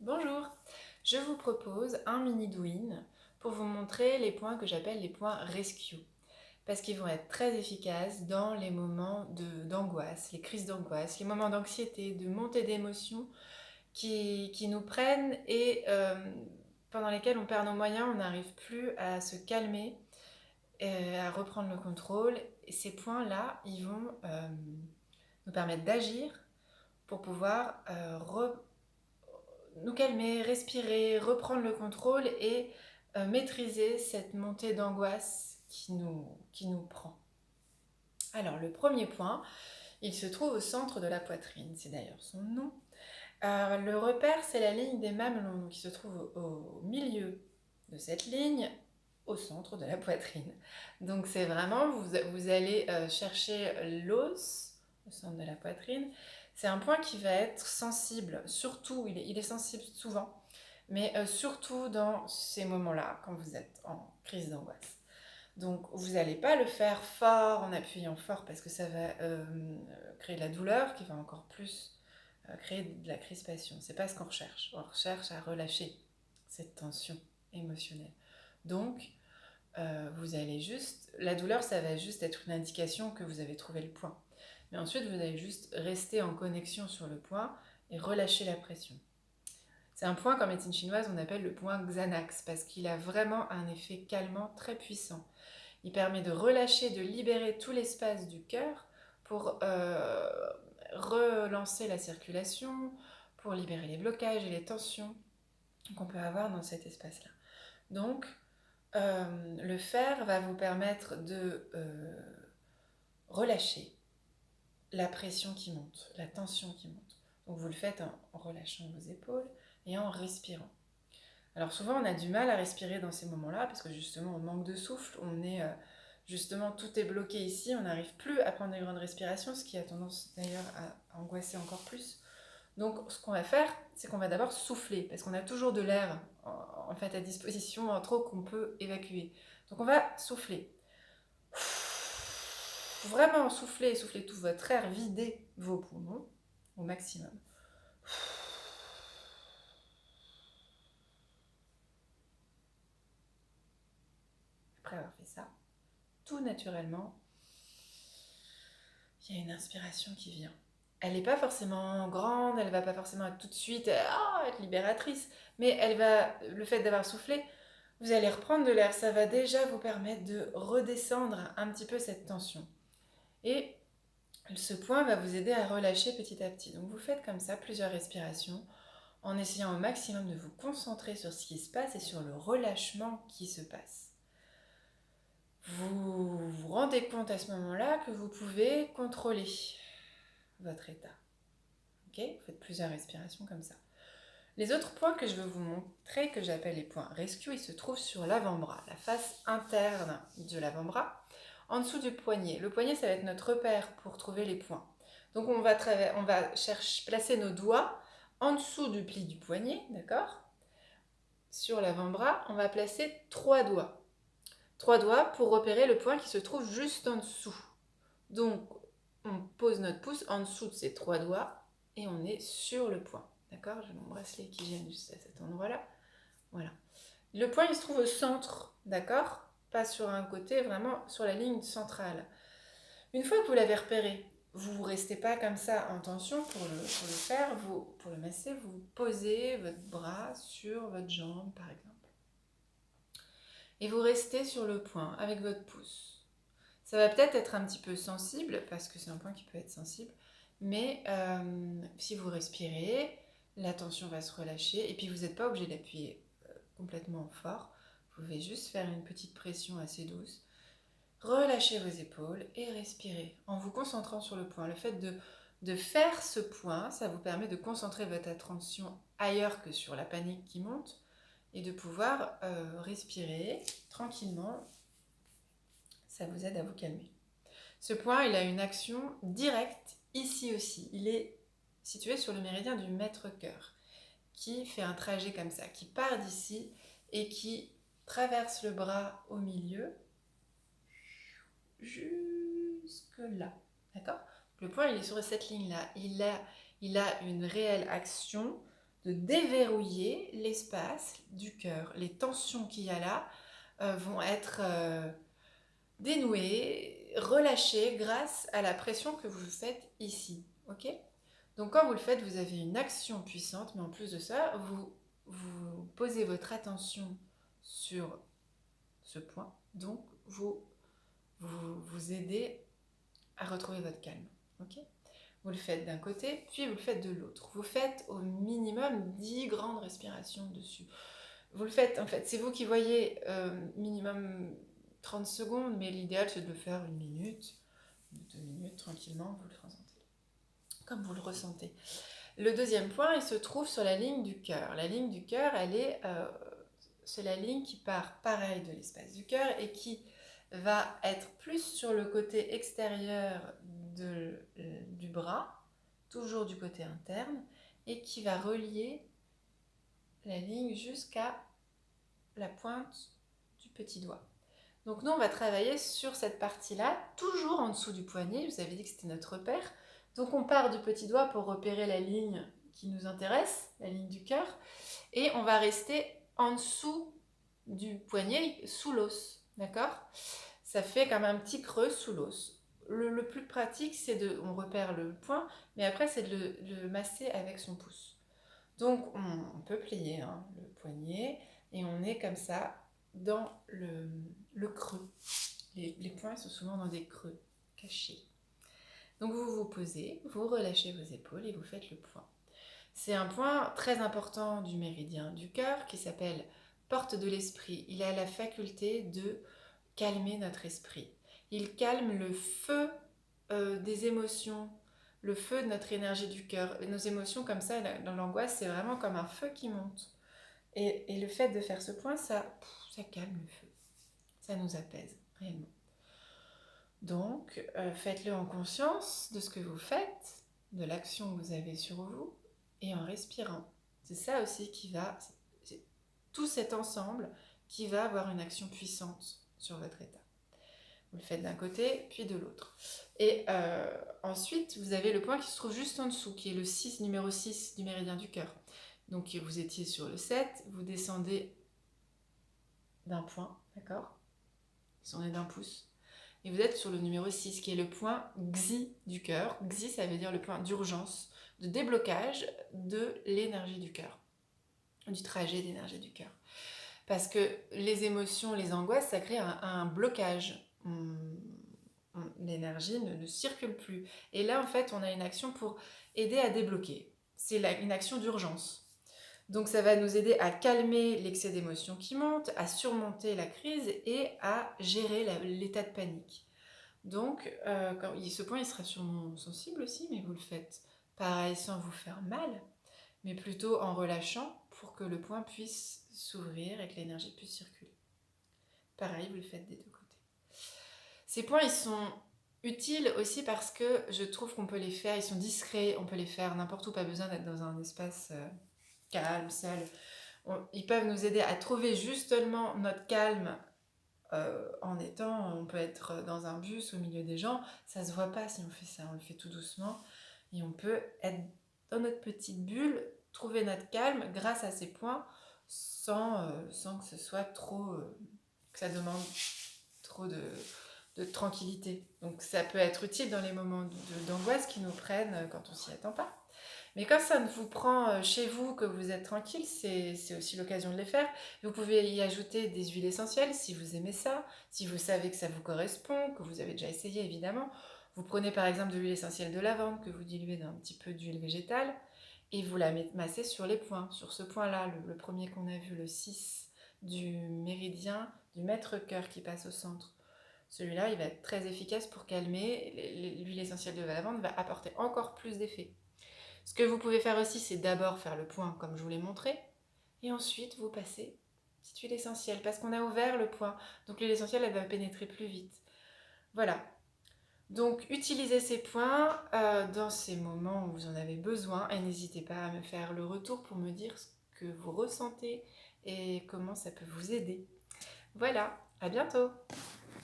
Bonjour, je vous propose un mini douyin pour vous montrer les points que j'appelle les points rescue parce qu'ils vont être très efficaces dans les moments d'angoisse, les crises d'angoisse, les moments d'anxiété, de montée d'émotions qui nous prennent et pendant lesquels on perd nos moyens, on n'arrive plus à se calmer, à reprendre le contrôle. Et ces points-là, ils vont nous permettre d'agir pour pouvoir nous calmer, respirer, reprendre le contrôle et maîtriser cette montée d'angoisse qui nous prend. Alors le premier point, il se trouve au centre de la poitrine, c'est d'ailleurs son nom. Le repère, c'est la ligne des mamelons qui se trouve au milieu de cette ligne, au centre de la poitrine. Donc c'est vraiment, vous allez chercher l'os au centre de la poitrine. C'est un point qui va être sensible, surtout, il est sensible souvent, mais surtout dans ces moments-là, quand vous êtes en crise d'angoisse. Donc vous n'allez pas le faire fort en appuyant fort parce que ça va créer de la douleur qui va encore plus créer de la crispation. C'est pas ce qu'on recherche. On recherche à relâcher cette tension émotionnelle. Donc vous allez juste, la douleur ça va juste être une indication que vous avez trouvé le point. Mais ensuite vous allez juste rester en connexion sur le point et relâcher la pression. C'est un point qu'en médecine chinoise on appelle le point Xanax parce qu'il a vraiment un effet calmant très puissant. Il permet de relâcher, de libérer tout l'espace du cœur pour relancer la circulation, pour libérer les blocages et les tensions qu'on peut avoir dans cet espace-là. Donc, le faire va vous permettre de relâcher la pression qui monte, la tension qui monte. Donc, vous le faites en relâchant vos épaules et en respirant. Alors souvent, on a du mal à respirer dans ces moments-là parce que justement, on manque de souffle, justement, tout est bloqué ici, on n'arrive plus à prendre des grandes respirations, ce qui a tendance d'ailleurs à angoisser encore plus. Donc ce qu'on va faire, c'est qu'on va d'abord souffler, parce qu'on a toujours de l'air en fait à disposition en trop qu'on peut évacuer. Donc on va souffler. Vraiment souffler, souffler tout votre air, vider vos poumons au maximum. Après avoir fait ça, tout naturellement, il y a une inspiration qui vient. Elle n'est pas forcément grande, elle ne va pas forcément être tout de suite être libératrice, mais le fait d'avoir soufflé, vous allez reprendre de l'air, ça va déjà vous permettre de redescendre un petit peu cette tension. Et ce point va vous aider à relâcher petit à petit. Donc vous faites comme ça plusieurs respirations en essayant au maximum de vous concentrer sur ce qui se passe et sur le relâchement qui se passe. Vous vous rendez compte à ce moment-là que vous pouvez contrôler votre état. Okay, vous faites plusieurs respirations comme ça. Les autres points que je veux vous montrer, que j'appelle les points rescue, ils se trouvent sur l'avant-bras, la face interne de l'avant-bras, en dessous du poignet. Le poignet, ça va être notre repère pour trouver les points. Donc on va placer nos doigts en dessous du pli du poignet, d'accord? Sur l'avant-bras, on va placer 3 doigts. 3 doigts pour repérer le point qui se trouve juste en dessous. Donc on pose notre pouce en dessous de ces 3 doigts et on est sur le point. D'accord? J'ai mon bracelet qui gêne juste à cet endroit-là. Voilà. Le point, il se trouve au centre, d'accord? Pas sur un côté, vraiment sur la ligne centrale. Une fois que vous l'avez repéré, vous ne restez pas comme ça en tension pour le faire, pour le masser, vous posez votre bras sur votre jambe, par exemple. Et vous restez sur le point avec votre pouce. Ça va peut-être être un petit peu sensible, parce que c'est un point qui peut être sensible, mais si vous respirez, la tension va se relâcher, et puis vous n'êtes pas obligé d'appuyer complètement fort, vous pouvez juste faire une petite pression assez douce, relâchez vos épaules et respirez, en vous concentrant sur le point. Le fait de faire ce point, ça vous permet de concentrer votre attention ailleurs que sur la panique qui monte, et de pouvoir respirer tranquillement. Ça vous aide à vous calmer. Ce point, il a une action directe ici aussi. Il est situé sur le méridien du maître-cœur, qui fait un trajet comme ça, qui part d'ici et qui traverse le bras au milieu jusque là. D'accord? Le point, il est sur cette ligne-là. Il a une réelle action de déverrouiller l'espace du cœur. Les tensions qu'il y a là vont être dénouées, relâchées grâce à la pression que vous faites ici. Ok? Donc quand vous le faites, vous avez une action puissante, mais en plus de ça, vous posez votre attention sur ce point. Donc vous aidez à retrouver votre calme. Ok? Vous le faites d'un côté, puis vous le faites de l'autre. Vous faites au minimum 10 grandes respirations dessus. Vous le faites, en fait, c'est vous qui voyez minimum 30 secondes, mais l'idéal c'est de le faire 1 minute, 2 minutes, tranquillement, vous le ressentez. Comme vous le ressentez. Le deuxième point, il se trouve sur la ligne du cœur. La ligne du cœur, c'est la ligne qui part pareil de l'espace du cœur et qui va être plus sur le côté extérieur du bras, toujours du côté interne, et qui va relier la ligne jusqu'à la pointe du petit doigt. Donc nous, on va travailler sur cette partie-là, toujours en dessous du poignet. Vous avez dit que c'était notre repère. Donc on part du petit doigt pour repérer la ligne qui nous intéresse, la ligne du cœur, et on va rester en dessous du poignet, sous l'os, d'accord? Ça fait comme un petit creux sous l'os. Le plus pratique, on repère le point, mais après c'est de le masser avec son pouce. Donc on peut plier le poignet et on est comme ça dans le creux. Les points sont souvent dans des creux cachés. Donc vous vous posez, vous relâchez vos épaules et vous faites le point. C'est un point très important du méridien du cœur qui s'appelle porte de l'esprit. Il a la faculté de calmer notre esprit. Il calme le feu des émotions, le feu de notre énergie du cœur. Nos émotions comme ça, dans l'angoisse, c'est vraiment comme un feu qui monte. Et le fait de faire ce point, ça calme le feu. Ça nous apaise, réellement. Donc, faites-le en conscience de ce que vous faites, de l'action que vous avez sur vous, et en respirant. C'est ça aussi c'est tout cet ensemble qui va avoir une action puissante sur votre état. Vous le faites d'un côté, puis de l'autre. Et ensuite, vous avez le point qui se trouve juste en dessous, qui est le 6, numéro 6 du méridien du cœur. Donc, vous étiez sur le 7, vous descendez d'un point, d'accord? Descendez d'un pouce. Et vous êtes sur le numéro 6, qui est le point Xi du cœur. Xi, ça veut dire le point d'urgence, de déblocage de l'énergie du cœur, du trajet d'énergie du cœur. Parce que les émotions, les angoisses, ça crée un blocage. L'énergie ne circule plus. Et là, en fait, on a une action pour aider à débloquer. C'est une action d'urgence. Donc ça va nous aider à calmer l'excès d'émotions qui monte, à surmonter la crise et à gérer l'état de panique. Donc ce point il sera sûrement sensible aussi, mais vous le faites pareil sans vous faire mal, mais plutôt en relâchant pour que le point puisse s'ouvrir et que l'énergie puisse circuler. Pareil, vous le faites des deux côtés. Ces points ils sont utiles aussi parce que je trouve qu'on peut les faire, ils sont discrets, on peut les faire n'importe où, pas besoin d'être dans un espace calme, seul. Ils peuvent nous aider à trouver justement notre calme on peut être dans un bus au milieu des gens, ça se voit pas si on fait ça, on le fait tout doucement et on peut être dans notre petite bulle, trouver notre calme grâce à ces points sans que ce soit trop, que ça demande trop de tranquillité. Donc ça peut être utile dans les moments d'angoisse qui nous prennent quand on s'y attend pas. Mais quand ça ne vous prend chez vous, que vous êtes tranquille, c'est aussi l'occasion de les faire. Vous pouvez y ajouter des huiles essentielles si vous aimez ça, si vous savez que ça vous correspond, que vous avez déjà essayé évidemment. Vous prenez par exemple de l'huile essentielle de lavande que vous diluez dans un petit peu d'huile végétale et vous la massez sur les points. Sur ce point-là, le premier qu'on a vu, le 6 du méridien, du maître-cœur qui passe au centre. Celui-là, il va être très efficace pour calmer. L'huile essentielle de lavande va apporter encore plus d'effet. Ce que vous pouvez faire aussi, c'est d'abord faire le point comme je vous l'ai montré, et ensuite vous passez petite huile essentielle, parce qu'on a ouvert le point, donc l'huile essentielle elle va pénétrer plus vite. Voilà, donc utilisez ces points dans ces moments où vous en avez besoin, et n'hésitez pas à me faire le retour pour me dire ce que vous ressentez et comment ça peut vous aider. Voilà, à bientôt!